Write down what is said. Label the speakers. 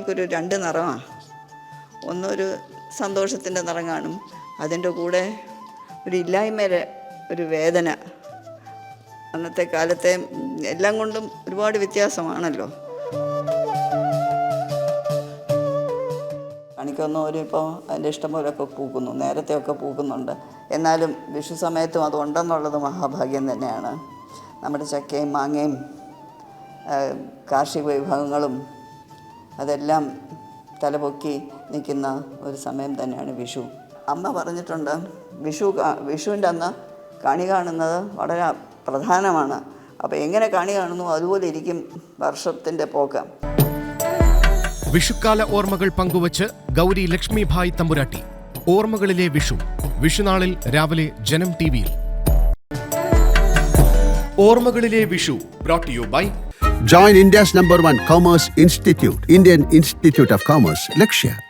Speaker 1: ഓർമ്മകൾക്കൊരു രണ്ട് നിറമാണ്. ഒന്നൊരു സന്തോഷത്തിൻ്റെ നിറം കാണും, അതിൻ്റെ കൂടെ ഒരു ഇല്ലായ്മയുടെ ഒരു വേദന. അന്നത്തെ കാലത്തെ എല്ലാം കൊണ്ടും ഒരുപാട് വ്യത്യാസമാണല്ലോ. കണിക്കൊന്നൂര് ഇപ്പോൾ അതിൻ്റെ ഇഷ്ടം പോലെയൊക്കെ പൂക്കുന്നു, നേരത്തെയൊക്കെ പൂക്കുന്നുണ്ട്. എന്നാലും വിഷു സമയത്തും അതുണ്ടെന്നുള്ളത് മഹാഭാഗ്യം തന്നെയാണ്. നമ്മുടെ ചക്കയും മാങ്ങയും കാർഷിക വിഭവങ്ങളും അതെല്ലാം തലപൊക്കി നിൽക്കുന്ന ഒരു സമയം തന്നെയാണ് വിഷു. അമ്മ പറഞ്ഞിട്ടുണ്ട്, വിഷുവിൻ്റെ അന്ന് കണി കാണുന്നത് വളരെ പ്രധാനമാണ്. അപ്പോൾ എങ്ങനെ കണി കാണുന്നു അതുപോലെ ഇരിക്കും വർഷത്തിൻ്റെ പോക്ക്.
Speaker 2: വിഷുക്കാല ഓർമ്മകൾ പങ്കുവച്ച് ഗൗരി ലക്ഷ്മിഭായ് തമ്പുരാട്ടി. ഓർമ്മകളിലെ വിഷു, വിഷുനാളിൽ രാവിലെ ജനം ടിവിയിൽ. ഓർമ്മകളിലെ Vishu brought to you by
Speaker 3: Join India's #1 Commerce Institute, Indian Institute of Commerce, Lakshya.